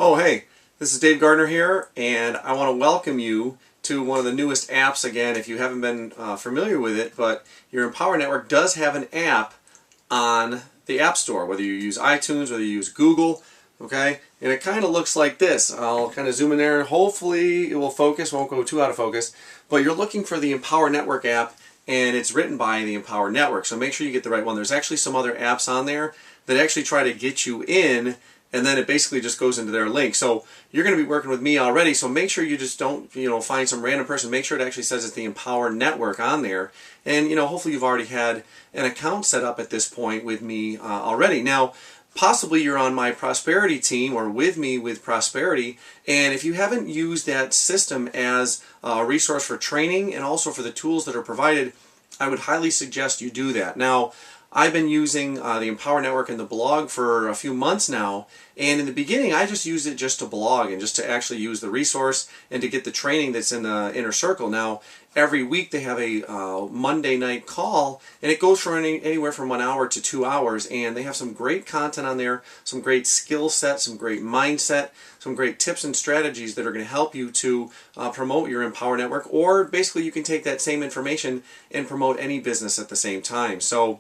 Oh, hey, this is Dave Gardner here, and I want to welcome you to one of the newest apps again if you haven't been familiar with it, but your Empower Network does have an app on the App Store, whether you use iTunes, whether you use Google, okay? And it kind of looks like this. I'll kind of zoom in there, and hopefully it will focus, won't go too out of focus, but you're looking for the Empower Network app, and it's written by the Empower Network, so make sure you get the right one. There's actually some other apps on there that actually try to get you in, and then it basically just goes into their link. So you're going to be working with me already, so make sure you just don't, find some random person. Make sure it actually says it's the Empower Network on there. And, hopefully you've already had an account set up at this point with me already. Now, possibly you're on my Prosperity team or with me with Prosperity, and if you haven't used that system as a resource for training and also for the tools that are provided, I would highly suggest you do that. Now, I've been using the Empower Network and the blog for a few months now, and in the beginning I just used it just to blog and just to actually use the resource and to get the training that's in the inner circle. Now, every week they have a Monday night call, and it goes for anywhere from 1 hour to 2 hours, and they have some great content on there, some great skill sets, some great mindset, some great tips and strategies that are going to help you to promote your Empower Network, or basically you can take that same information and promote any business at the same time. So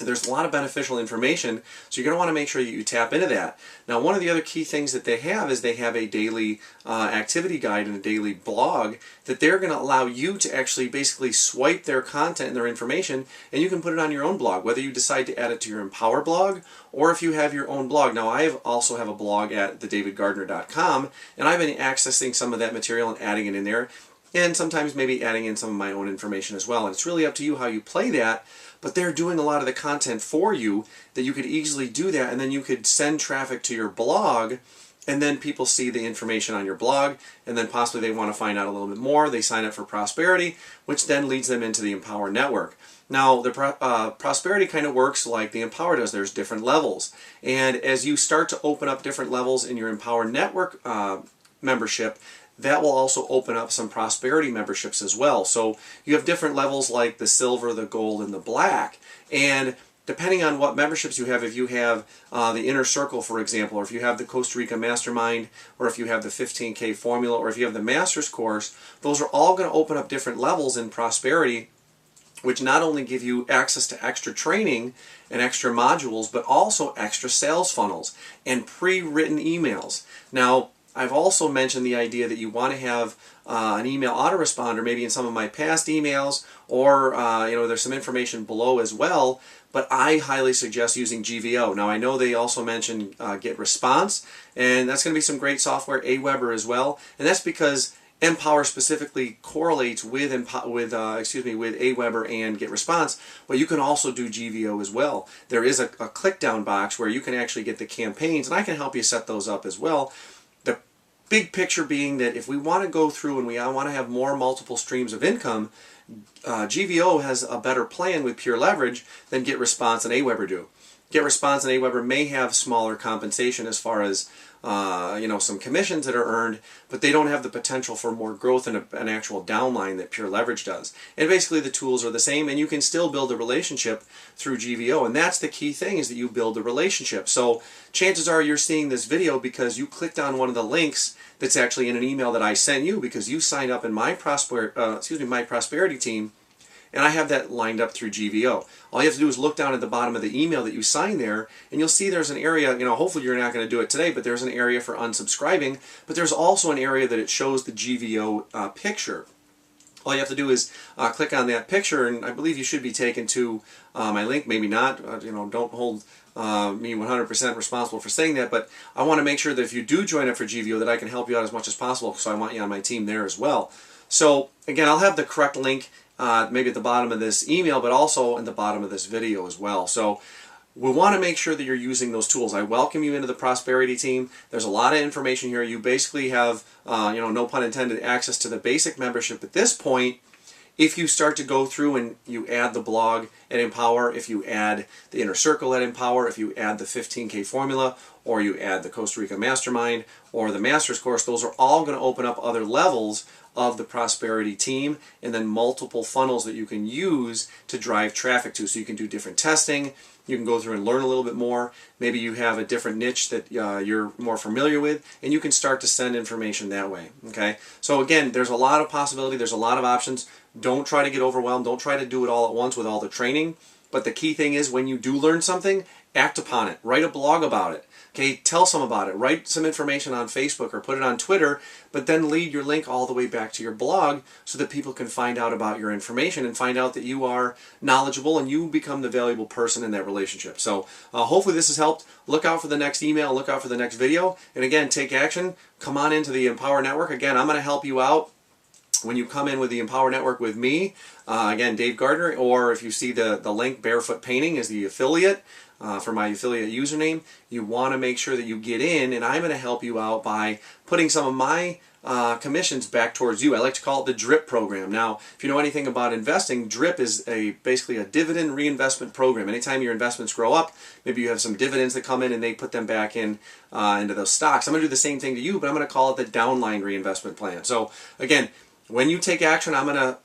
there's a lot of beneficial information, so you're going to want to make sure that you tap into that. Now, one of the other key things that they have is they have a daily activity guide and a daily blog that they're going to allow you to actually basically swipe their content and their information, and you can put it on your own blog, whether you decide to add it to your Empower blog or if you have your own blog. Now, I also have a blog at DaveGardnerMarketingGod, and I've been accessing some of that material and adding it in there, and sometimes maybe adding in some of my own information as well. And it's really up to you how you play that, but they're doing a lot of the content for you that you could easily do that, and then you could send traffic to your blog, and then people see the information on your blog, and then possibly they want to find out a little bit more. They sign up for Prosperity, which then leads them into the Empower Network. Now, the Prosperity kind of works like the Empower does. There's different levels, and as you start to open up different levels in your Empower Network membership, that will also open up some Prosperity memberships as well. So you have different levels like the silver, the gold, and the black. And depending on what memberships you have, if you have the Inner Circle, for example, or if you have the Costa Rica Mastermind, or if you have the 15K Formula, or if you have the Master's Course, those are all going to open up different levels in Prosperity, which not only give you access to extra training and extra modules, but also extra sales funnels and pre-written emails. Now, I've also mentioned the idea that you want to have an email autoresponder, maybe in some of my past emails, or there's some information below as well, but I highly suggest using GVO. Now, I know they also mentioned Get Response, and that's going to be some great software, Aweber as well, and that's because Empower specifically correlates with Aweber and Get Response, but you can also do GVO as well. There is a click down box where you can actually get the campaigns, and I can help you set those up as well. The big picture being that if we want to go through and we want to have more multiple streams of income, GVO has a better plan with Pure Leverage than Get Response and Aweber do. Get Response and Aweber may have smaller compensation as far as some commissions that are earned, but they don't have the potential for more growth in an actual downline that Pure Leverage does. And basically the tools are the same, and you can still build a relationship through GVO, and that's the key thing, is that you build a relationship. So chances are you're seeing this video because you clicked on one of the links that's actually in an email that I sent you because you signed up in my Prosperity team, and I have that lined up through GVO. All you have to do is look down at the bottom of the email that you signed there, and you'll see there's an area, hopefully you're not going to do it today, but there's an area for unsubscribing, but there's also an area that it shows the GVO picture. All you have to do is click on that picture, and I believe you should be taken to my link. Maybe not. Don't hold me 100% responsible for saying that, but I want to make sure that if you do join up for GVO that I can help you out as much as possible, so I want you on my team there as well. So again, I'll have the correct link maybe at the bottom of this email, but also in the bottom of this video as well. So we want to make sure that you're using those tools. I welcome you into the Prosperity team. There's a lot of information here. You basically have, no pun intended, access to the basic membership at this point. If you start to go through and you add the blog at Empower, if you add the Inner Circle at Empower, if you add the 15K Formula, or you add the Costa Rica Mastermind, or the Master's Course, those are all going to open up other levels of the Prosperity team, and then multiple funnels that you can use to drive traffic to. So you can do different testing, You can go through and learn a little bit more. Maybe you have a different niche that you're more familiar with, and you can start to send information that way. Okay, so again, there's a lot of possibility, there's a lot of options. Don't try to get overwhelmed. Don't try to do it all at once with all the training. But the key thing is, when you do learn something, act upon it. Write a blog about it. Okay, tell some about it. Write some information on Facebook or put it on Twitter, but then lead your link all the way back to your blog so that people can find out about your information and find out that you are knowledgeable and you become the valuable person in that relationship. So hopefully this has helped. Look out for the next email. Look out for the next video. And again, take action. Come on into the Empower Network. Again, I'm going to help you out when you come in with the Empower Network with me. Again, Dave Gardner, or if you see the link, Barefoot Painting is the affiliate. For my affiliate username, you want to make sure that you get in, and I'm going to help you out by putting some of my commissions back towards you. I like to call it the DRIP program. Now, if you know anything about investing, DRIP is basically a dividend reinvestment program. Anytime your investments grow up, maybe you have some dividends that come in and they put them back in into those stocks. I'm going to do the same thing to you, but I'm going to call it the downline reinvestment plan. So again, when you take action, I'm gonna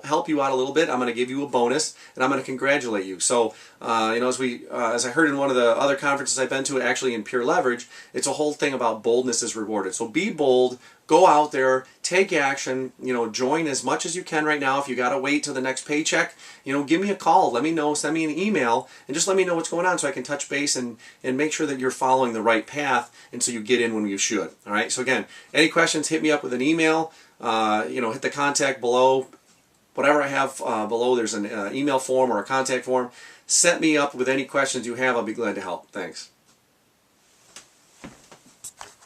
help you out a little bit. I'm gonna give you a bonus, and I'm gonna congratulate you. So as I heard in one of the other conferences I've been to, actually in Pure Leverage, it's a whole thing about boldness is rewarded. So be bold. Go out there, take action, join as much as you can right now. If you got to wait till the next paycheck, give me a call, let me know, send me an email, and just let me know what's going on so I can touch base and make sure that you're following the right path and so you get in when you should. All right, so again, any questions, hit me up with an email, hit the contact below. Whatever I have below, there's an email form or a contact form. Set me up with any questions you have. I'll be glad to help. Thanks.